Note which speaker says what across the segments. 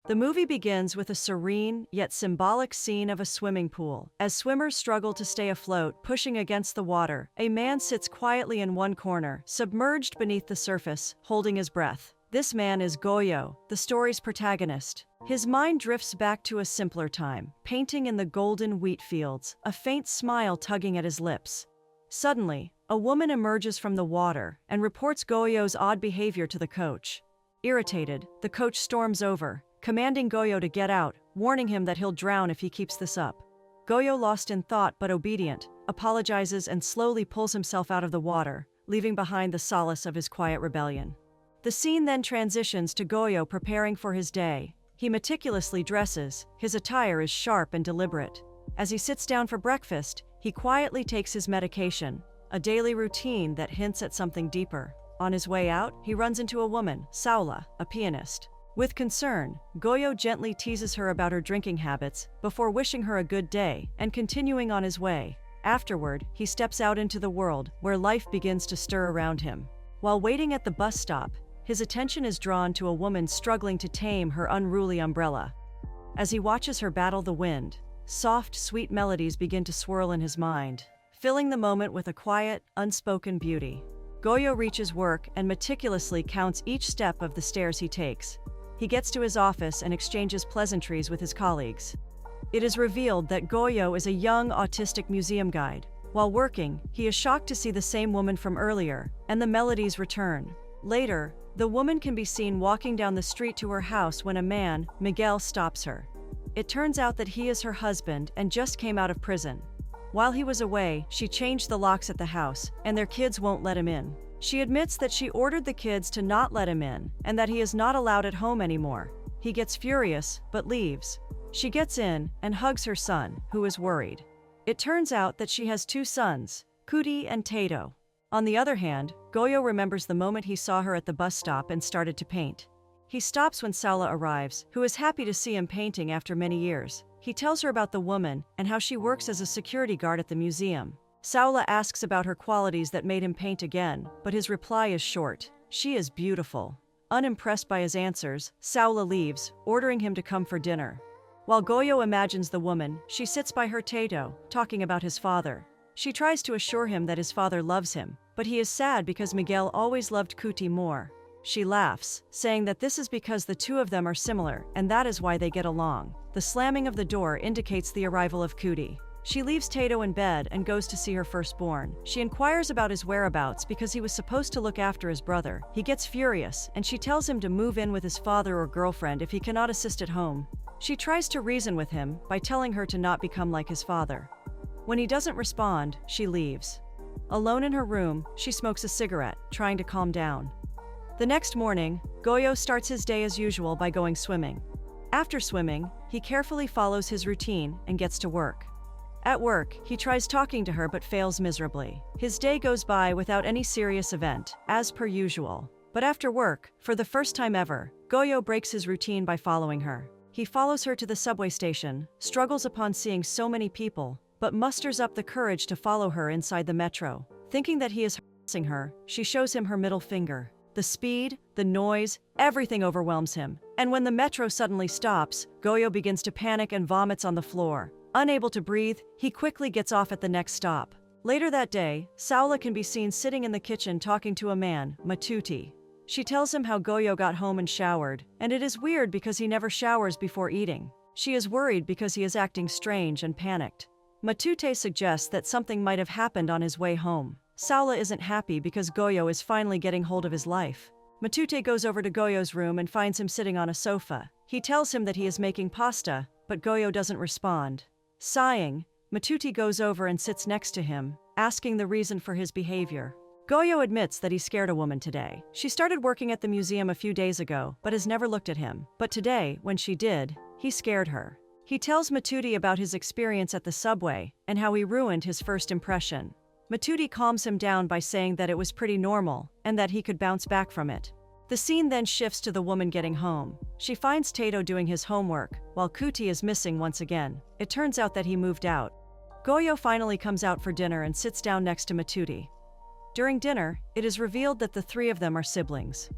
Speaker 1: The movie begins with a serene, yet symbolic scene of a swimming pool. As swimmers struggle to stay afloat, pushing against the water, a man sits quietly in one corner, submerged beneath the surface, holding his breath. This man is Goyo, the story's protagonist. His mind drifts back to a simpler time, painting in the golden wheat fields, a faint smile tugging at his lips. Suddenly, a woman emerges from the water and reports Goyo's odd behavior to the coach. Irritated, the coach storms over, commanding Goyo to get out, warning him that he'll drown if he keeps this up. Goyo, lost in thought but obedient, apologizes and slowly pulls himself out of the water, leaving behind the solace of his quiet rebellion. The scene then transitions to Goyo preparing for his day. He meticulously dresses, his attire is sharp and deliberate. As he sits down for breakfast, he quietly takes his medication, a daily routine that hints at something deeper. On his way out, he runs into a woman, Saula, a pianist. With concern, Goyo gently teases her about her drinking habits before wishing her a good day and continuing on his way. Afterward, he steps out into the world, where life begins to stir around him. While waiting at the bus stop, his attention is drawn to a woman struggling to tame her unruly umbrella. As he watches her battle the wind, soft, sweet melodies begin to swirl in his mind, filling the moment with a quiet, unspoken beauty. Goyo reaches work and meticulously counts each step of the stairs he takes. He gets to his office and exchanges pleasantries with his colleagues. It is revealed that Goyo is a young autistic museum guide. While working, he is shocked to see the same woman from earlier, and the melodies return. Later, the woman can be seen walking down the street to her house when a man, Miguel, stops her. It turns out that he is her husband and just came out of prison. While he was away, she changed the locks at the house, and their kids won't let him in. She admits that she ordered the kids to not let him in, and that he is not allowed at home anymore. He gets furious, but leaves. She gets in and hugs her son, who is worried. It turns out that she has two sons, Kuti and Tato. On the other hand, Goyo remembers the moment he saw her at the bus stop and started to paint. He stops when Saula arrives, who is happy to see him painting after many years. He tells her about the woman and how she works as a security guard at the museum. Saula asks about her qualities that made him paint again, but his reply is short. She is beautiful. Unimpressed by his answers, Saula leaves, ordering him to come for dinner. While Goyo imagines the woman, she sits by her Tato, talking about his father. She tries to assure him that his father loves him, but he is sad because Miguel always loved Kuti more. She laughs, saying that this is because the two of them are similar, and that is why they get along. The slamming of the door indicates the arrival of Kuti. She leaves Tato in bed and goes to see her firstborn. She inquires about his whereabouts because he was supposed to look after his brother. He gets furious, and she tells him to move in with his father or girlfriend if he cannot assist at home. She tries to reason with him by telling her to not become like his father. When he doesn't respond, she leaves. Alone in her room, she smokes a cigarette, trying to calm down. The next morning, Goyo starts his day as usual by going swimming. After swimming, he carefully follows his routine and gets to work. At work, he tries talking to her but fails miserably. His day goes by without any serious event, as per usual. But after work, for the first time ever, Goyo breaks his routine by following her. He follows her to the subway station, struggles upon seeing so many people, but musters up the courage to follow her inside the metro. Thinking that he is harassing her, she shows him her middle finger. The speed, the noise, everything overwhelms him. And when the metro suddenly stops, Goyo begins to panic and vomits on the floor. Unable to breathe, he quickly gets off at the next stop. Later that day, Saula can be seen sitting in the kitchen talking to a man, Matuti. She tells him how Goyo got home and showered, and it is weird because he never showers before eating. She is worried because he is acting strange and panicked. Matute suggests that something might have happened on his way home. Saula isn't happy because Goyo is finally getting hold of his life. Matute goes over to Goyo's room and finds him sitting on a sofa. He tells him that he is making pasta, but Goyo doesn't respond. Sighing, Matuti goes over and sits next to him, asking the reason for his behavior. Goyo admits that he scared a woman today. She started working at the museum a few days ago, but has never looked at him. But today, when she did, he scared her. He tells Matuti about his experience at the subway and how he ruined his first impression. Matuti calms him down by saying that it was pretty normal and that he could bounce back from it. The scene then shifts to the woman getting home. She finds Tato doing his homework, while Kuti is missing once again. It turns out that he moved out. Goyo finally comes out for dinner and sits down next to Matuti. During dinner, it is revealed that the three of them are siblings.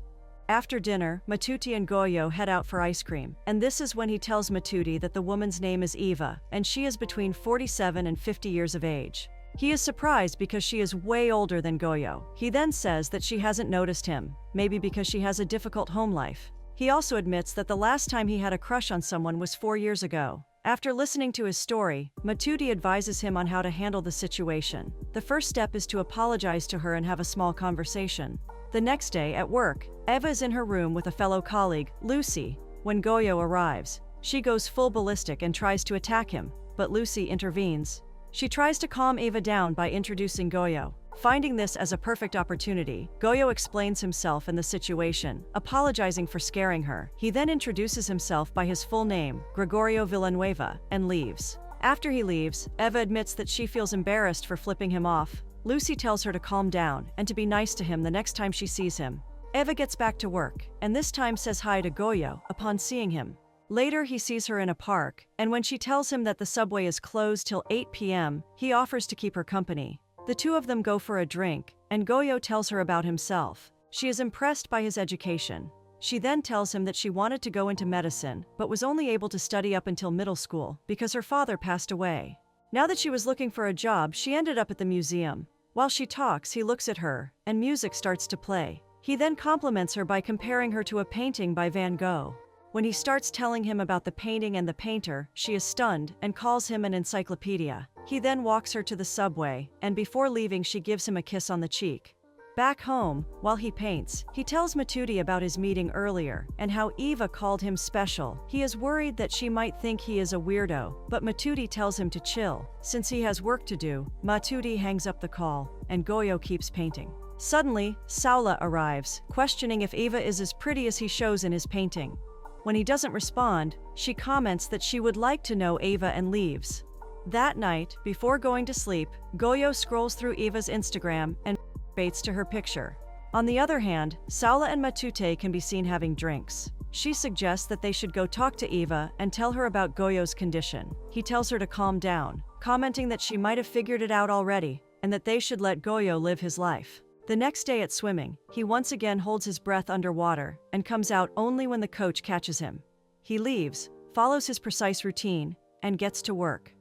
Speaker 1: After dinner, Matuti and Goyo head out for ice cream, and this is when he tells Matuti that the woman's name is Eva, and she is between 47 and 50 years of age. He is surprised because she is way older than Goyo. He then says that she hasn't noticed him, maybe because she has a difficult home life. He also admits that the last time he had a crush on someone was 4 years ago. After listening to his story, Matuti advises him on how to handle the situation. The first step is to apologize to her and have a small conversation. The next day, at work, Eva is in her room with a fellow colleague, Lucy. When Goyo arrives, she goes full ballistic and tries to attack him, but Lucy intervenes. She tries to calm Eva down by introducing Goyo. Finding this as a perfect opportunity, Goyo explains himself and the situation, apologizing for scaring her. He then introduces himself by his full name, Gregorio Villanueva, and leaves. After he leaves, Eva admits that she feels embarrassed for flipping him off. Lucy tells her to calm down and to be nice to him the next time she sees him. Eva gets back to work, and this time says hi to Goyo upon seeing him. Later, he sees her in a park, and when she tells him that the subway is closed till 8 p.m., he offers to keep her company. The two of them go for a drink, and Goyo tells her about himself. She is impressed by his education. She then tells him that she wanted to go into medicine, but was only able to study up until middle school because her father passed away. Now that she was looking for a job, she ended up at the museum. While she talks, he looks at her, and music starts to play. He then compliments her by comparing her to a painting by Van Gogh. When he starts telling him about the painting and the painter, she is stunned and calls him an encyclopedia. He then walks her to the subway, and before leaving she gives him a kiss on the cheek. Back home, while he paints, he tells Matuti about his meeting earlier and how Eva called him special. He is worried that she might think he is a weirdo, but Matuti tells him to chill. Since he has work to do, Matuti hangs up the call, and Goyo keeps painting. Suddenly, Saula arrives, questioning if Eva is as pretty as he shows in his painting. When he doesn't respond, she comments that she would like to know Eva and leaves. That night, before going to sleep, Goyo scrolls through Eva's Instagram and baits to her picture. On the other hand, Saula and Matute can be seen having drinks. She suggests that they should go talk to Eva and tell her about Goyo's condition. He tells her to calm down, commenting that she might have figured it out already and that they should let Goyo live his life. The next day at swimming, he once again holds his breath underwater and comes out only when the coach catches him. He leaves, follows his precise routine, and gets to work.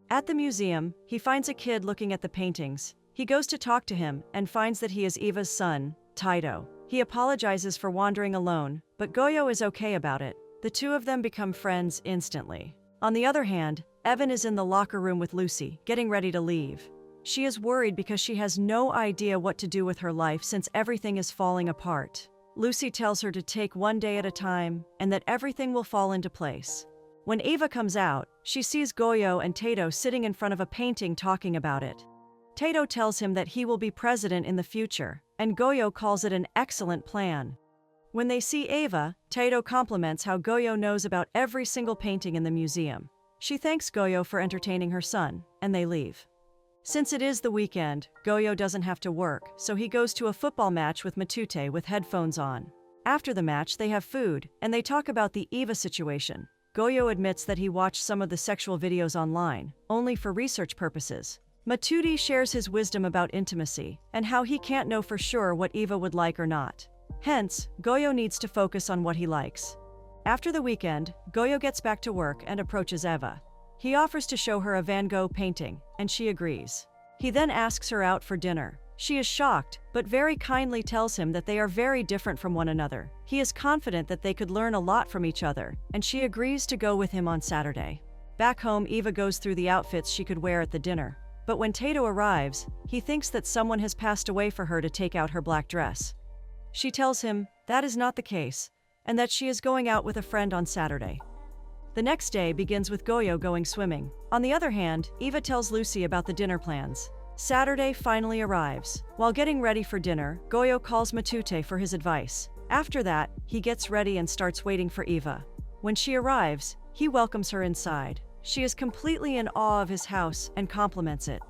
Speaker 1: At the museum, he finds a kid looking at the paintings. He goes to talk to him and finds that he is Eva's son, Taito. He apologizes for wandering alone, but Goyo is okay about it. The two of them become friends instantly. On the other hand, Evan is in the locker room with Lucy, getting ready to leave. She is worried because she has no idea what to do with her life since everything is falling apart. Lucy tells her to take one day at a time and that everything will fall into place. When Eva comes out, she sees Goyo and Tato sitting in front of a painting talking about it. Tato tells him that he will be president in the future, and Goyo calls it an excellent plan. When they see Eva, Tato compliments how Goyo knows about every single painting in the museum. She thanks Goyo for entertaining her son, and they leave. Since it is the weekend, Goyo doesn't have to work, so he goes to a football match with Matute with headphones on. After the match, they have food, and they talk about the Eva situation. Goyo admits that he watched some of the sexual videos online, only for research purposes. Matuti shares his wisdom about intimacy, and how he can't know for sure what Eva would like or not. Hence, Goyo needs to focus on what he likes. After the weekend, Goyo gets back to work and approaches Eva. He offers to show her a Van Gogh painting, and she agrees. He then asks her out for dinner. She is shocked, but very kindly tells him that they are very different from one another. He is confident that they could learn a lot from each other, and she agrees to go with him on Saturday. Back home, Eva goes through the outfits she could wear at the dinner. But when Tato arrives, he thinks that someone has passed away for her to take out her black dress. She tells him that is not the case, and that she is going out with a friend on Saturday. The next day begins with Goyo going swimming. On the other hand, Eva tells Lucy about the dinner plans. Saturday finally arrives. While getting ready for dinner, Goyo calls Matute for his advice. After that, he gets ready and starts waiting for Eva. When she arrives, he welcomes her inside. She is completely in awe of his house and compliments it.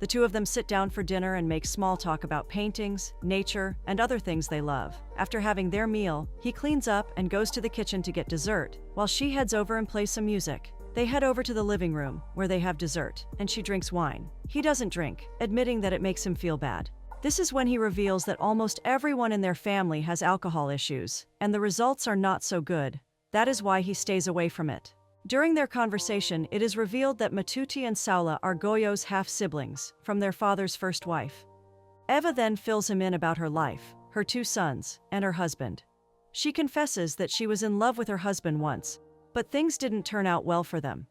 Speaker 1: The two of them sit down for dinner and make small talk about paintings, nature, and other things they love. After having their meal, he cleans up and goes to the kitchen to get dessert, while she heads over and plays some music. They head over to the living room, where they have dessert, and she drinks wine. He doesn't drink, admitting that it makes him feel bad. This is when he reveals that almost everyone in their family has alcohol issues, and the results are not so good. That is why he stays away from it. During their conversation, it is revealed that Matuti and Saula are Goyo's half-siblings, from their father's first wife. Eva then fills him in about her life, her 2 sons, and her husband. She confesses that she was in love with her husband once, but things didn't turn out well for them.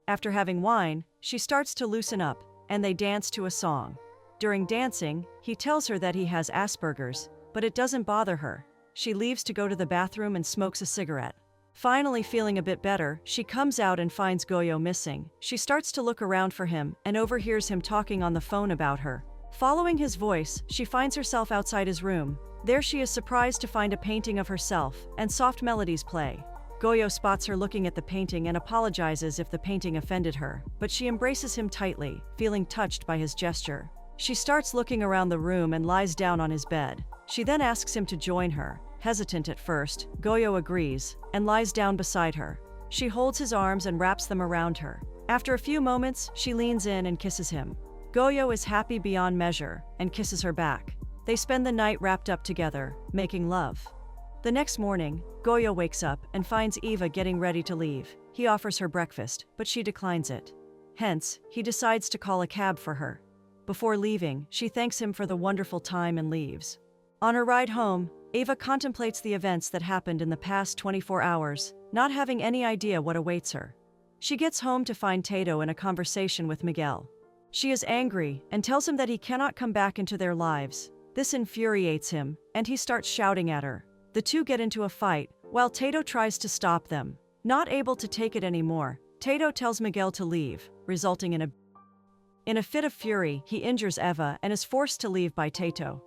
Speaker 1: After having wine, she starts to loosen up, and they dance to a song. During dancing, he tells her that he has Asperger's, but it doesn't bother her. She leaves to go to the bathroom and smokes a cigarette. Finally feeling a bit better, she comes out and finds Goyo missing. She starts to look around for him and overhears him talking on the phone about her. Following his voice, she finds herself outside his room. There she is surprised to find a painting of herself, and soft melodies play. Goyo spots her looking at the painting and apologizes if the painting offended her, but she embraces him tightly, feeling touched by his gesture. She starts looking around the room and lies down on his bed. She then asks him to join her. Hesitant at first, Goyo agrees and lies down beside her. She holds his arms and wraps them around her. After a few moments, she leans in and kisses him. Goyo is happy beyond measure and kisses her back. They spend the night wrapped up together, making love. The next morning, Goyo wakes up and finds Eva getting ready to leave. He offers her breakfast, but she declines it. Hence, he decides to call a cab for her. Before leaving, she thanks him for the wonderful time and leaves. On her ride home, Eva contemplates the events that happened in the past 24 hours, not having any idea what awaits her. She gets home to find Tato in a conversation with Miguel. She is angry and tells him that he cannot come back into their lives. This infuriates him, and he starts shouting at her. The two get into a fight, while Tato tries to stop them. Not able to take it anymore, Tato tells Miguel to leave, resulting in a fit of fury, he injures Eva and is forced to leave by Tato.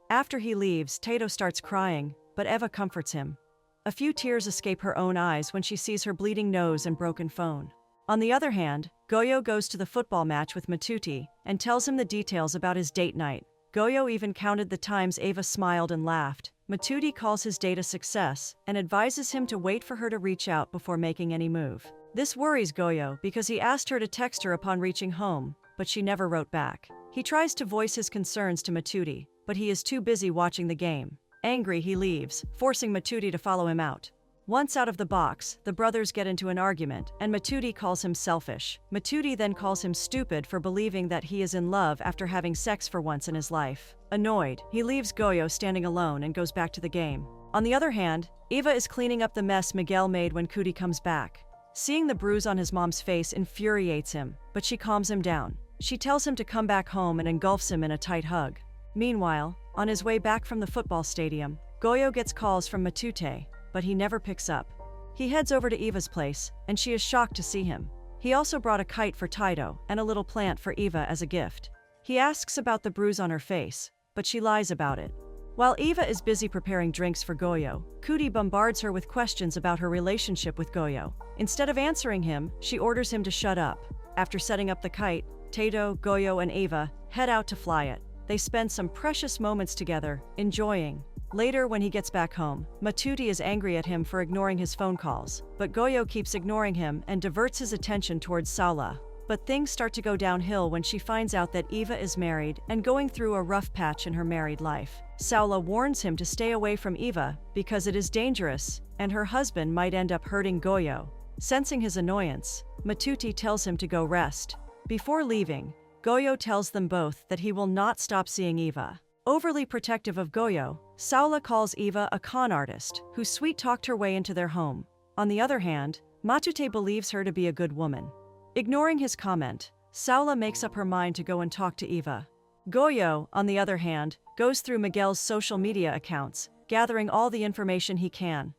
Speaker 1: After he leaves, Tato starts crying, but Eva comforts him. A few tears escape her own eyes when she sees her bleeding nose and broken phone. On the other hand, Goyo goes to the football match with Matuti and tells him the details about his date night. Goyo even counted the times Eva smiled and laughed. Matuti calls his date a success and advises him to wait for her to reach out before making any move. This worries Goyo because he asked her to text her upon reaching home, but she never wrote back. He tries to voice his concerns to Matuti, but he is too busy watching the game. Angry, he leaves, forcing Matuti to follow him out. Once out of the box, the brothers get into an argument, and Matuti calls him selfish. Matuti then calls him stupid for believing that he is in love after having sex for once in his life. Annoyed, he leaves Goyo standing alone and goes back to the game. On the other hand, Eva is cleaning up the mess Miguel made when Kuti comes back. Seeing the bruise on his mom's face infuriates him, but she calms him down. She tells him to come back home and engulfs him in a tight hug. Meanwhile, on his way back from the football stadium, Goyo gets calls from Matute, but he never picks up. He heads over to Eva's place, and she is shocked to see him. He also brought a kite for Taito and a little plant for Eva as a gift. He asks about the bruise on her face, but she lies about it. While Eva is busy preparing drinks for Goyo, Kuti bombards her with questions about her relationship with Goyo. Instead of answering him, she orders him to shut up. After setting up the kite, Taito, Goyo, and Eva head out to fly it. They spend some precious moments together, enjoying. Later, when he gets back home, Matuti is angry at him for ignoring his phone calls, but Goyo keeps ignoring him and diverts his attention towards Saula. But things start to go downhill when she finds out that Eva is married and going through a rough patch in her married life. Saula warns him to stay away from Eva because it is dangerous, and her husband might end up hurting Goyo. Sensing his annoyance, Matuti tells him to go rest. Before leaving, Goyo tells them both that he will not stop seeing Eva. Overly protective of Goyo, Saula calls Eva a con artist who sweet-talked her way into their home. On the other hand, Matute believes her to be a good woman. Ignoring his comment, Saula makes up her mind to go and talk to Eva. Goyo, on the other hand, goes through Miguel's social media accounts, gathering all the information he can.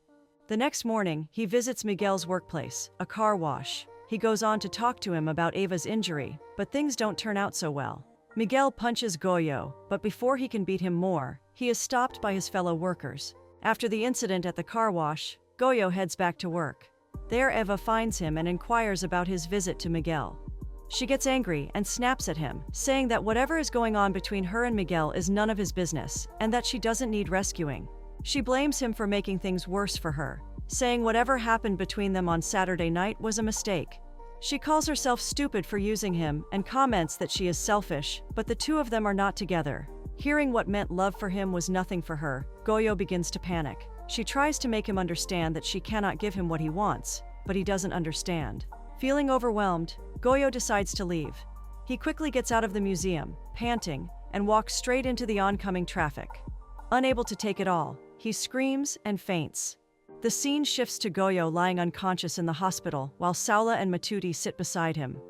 Speaker 1: The next morning, he visits Miguel's workplace, a car wash. He goes on to talk to him about Eva's injury, but things don't turn out so well. Miguel punches Goyo, but before he can beat him more, he is stopped by his fellow workers. After the incident at the car wash, Goyo heads back to work. There Eva finds him and inquires about his visit to Miguel. She gets angry and snaps at him, saying that whatever is going on between her and Miguel is none of his business, and that she doesn't need rescuing. She blames him for making things worse for her, saying whatever happened between them on Saturday night was a mistake. She calls herself stupid for using him and comments that she is selfish, but the two of them are not together. Hearing what meant love for him was nothing for her, Goyo begins to panic. She tries to make him understand that she cannot give him what he wants, but he doesn't understand. Feeling overwhelmed, Goyo decides to leave. He quickly gets out of the museum, panting, and walks straight into the oncoming traffic. Unable to take it all, he screams and faints. The scene shifts to Goyo lying unconscious in the hospital while Saula and Matuti sit beside him.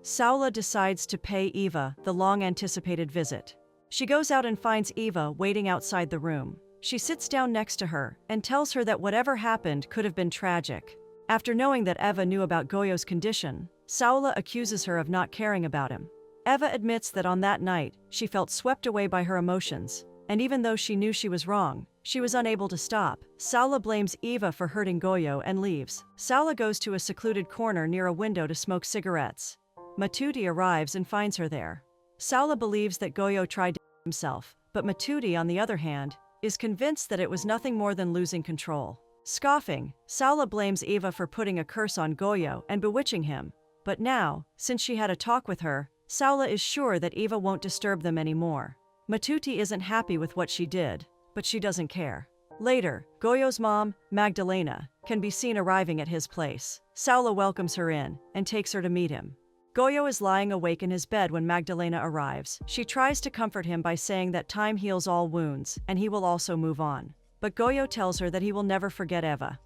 Speaker 1: Saula decides to pay Eva the long-anticipated visit. She goes out and finds Eva waiting outside the room. She sits down next to her and tells her that whatever happened could have been tragic. After knowing that Eva knew about Goyo's condition, Saula accuses her of not caring about him. Eva admits that on that night, she felt swept away by her emotions, and even though she knew she was wrong, she was unable to stop. Saula blames Eva for hurting Goyo and leaves. Saula goes to a secluded corner near a window to smoke cigarettes. Matuti arrives and finds her there. Saula believes that Goyo tried to kill himself, but Matuti, on the other hand, is convinced that it was nothing more than losing control. Scoffing, Saula blames Eva for putting a curse on Goyo and bewitching him. But now, since she had a talk with her, Saula is sure that Eva won't disturb them anymore. Matuti isn't happy with what she did, but she doesn't care. Later, Goyo's mom, Magdalena, can be seen arriving at his place. Saula welcomes her in and takes her to meet him. Goyo is lying awake in his bed when Magdalena arrives. She tries to comfort him by saying that time heals all wounds and he will also move on. But Goyo tells her that he will never forget Eva.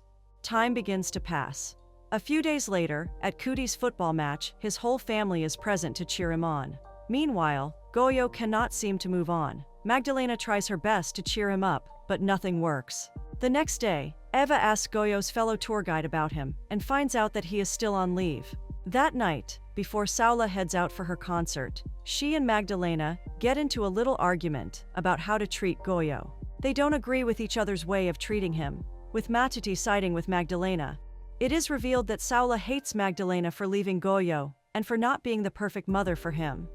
Speaker 1: Time begins to pass. A few days later, at Cootie's football match, his whole family is present to cheer him on. Meanwhile, Goyo cannot seem to move on. Magdalena tries her best to cheer him up, but nothing works. The next day, Eva asks Goyo's fellow tour guide about him and finds out that he is still on leave. That night, before Saula heads out for her concert, she and Magdalena get into a little argument about how to treat Goyo. They don't agree with each other's way of treating him, with Matuti siding with Magdalena. It is revealed that Saula hates Magdalena for leaving Goyo and for not being the perfect mother for him.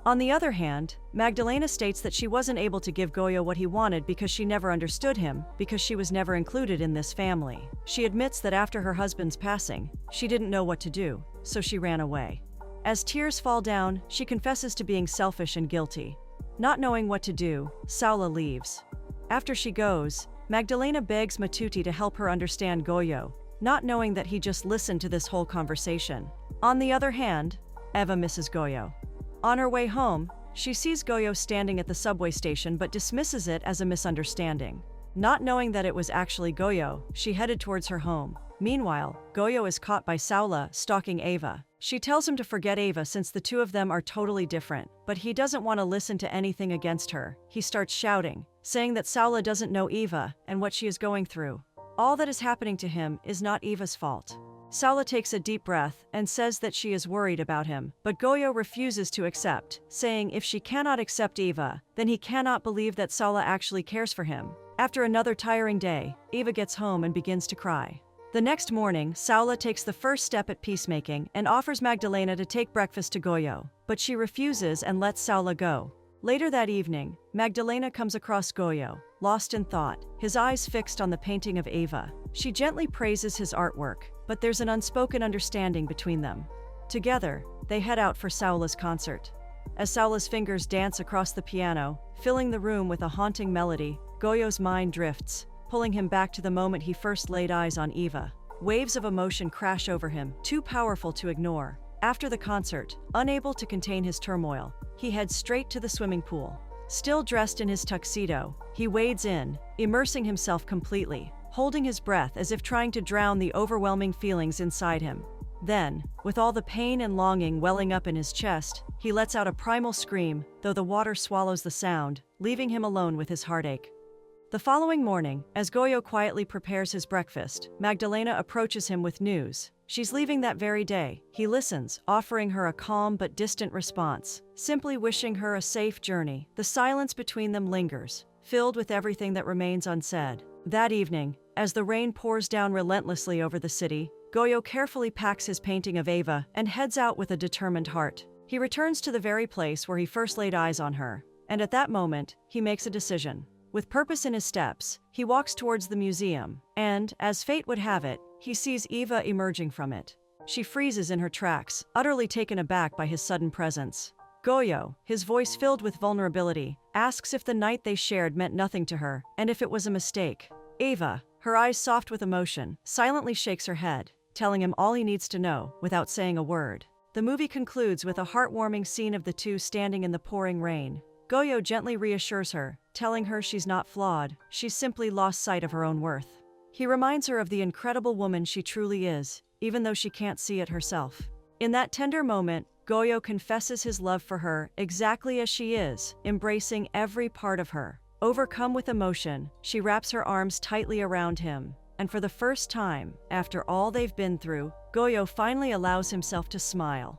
Speaker 1: On the other hand, Magdalena states that she wasn't able to give Goyo what he wanted because she never understood him, because she was never included in this family. She admits that after her husband's passing, she didn't know what to do, so she ran away. As tears fall down, she confesses to being selfish and guilty. Not knowing what to do, Saula leaves. After she goes, Magdalena begs Matuti to help her understand Goyo, not knowing that he just listened to this whole conversation. On the other hand, Eva misses Goyo. On her way home, she sees Goyo standing at the subway station but dismisses it as a misunderstanding. Not knowing that it was actually Goyo, she headed towards her home. Meanwhile, Goyo is caught by Saula stalking Eva. She tells him to forget Eva since the two of them are totally different, but he doesn't want to listen to anything against her. He starts shouting, saying that Saula doesn't know Eva and what she is going through. All that is happening to him is not Eva's fault. Saula takes a deep breath and says that she is worried about him, but Goyo refuses to accept, saying if she cannot accept Eva, then he cannot believe that Saula actually cares for him. After another tiring day, Eva gets home and begins to cry. The next morning, Saula takes the first step at peacemaking and offers Magdalena to take breakfast to Goyo, but she refuses and lets Saula go. Later that evening, Magdalena comes across Goyo, lost in thought, his eyes fixed on the painting of Eva. She gently praises his artwork, but there's an unspoken understanding between them. Together, they head out for Saula's concert. As Saula's fingers dance across the piano, filling the room with a haunting melody, Goyo's mind drifts, pulling him back to the moment he first laid eyes on Eva. Waves of emotion crash over him, too powerful to ignore. After the concert, unable to contain his turmoil, he heads straight to the swimming pool. Still dressed in his tuxedo, he wades in, immersing himself completely, holding his breath as if trying to drown the overwhelming feelings inside him. Then, with all the pain and longing welling up in his chest, he lets out a primal scream, though the water swallows the sound, leaving him alone with his heartache. The following morning, as Goyo quietly prepares his breakfast, Magdalena approaches him with news. She's leaving that very day. He listens, offering her a calm but distant response, simply wishing her a safe journey. The silence between them lingers, filled with everything that remains unsaid. That evening, as the rain pours down relentlessly over the city, Goyo carefully packs his painting of Eva and heads out with a determined heart. He returns to the very place where he first laid eyes on her, and at that moment, he makes a decision. With purpose in his steps, he walks towards the museum, and, as fate would have it, he sees Eva emerging from it. She freezes in her tracks, utterly taken aback by his sudden presence. Goyo, his voice filled with vulnerability, asks if the night they shared meant nothing to her, and if it was a mistake. Ava, her eyes soft with emotion, silently shakes her head, telling him all he needs to know, without saying a word. The movie concludes with a heartwarming scene of the two standing in the pouring rain. Goyo gently reassures her, telling her she's not flawed, she's simply lost sight of her own worth. He reminds her of the incredible woman she truly is, even though she can't see it herself. In that tender moment, Goyo confesses his love for her exactly as she is, embracing every part of her. Overcome with emotion, she wraps her arms tightly around him, and for the first time, after all they've been through, Goyo finally allows himself to smile.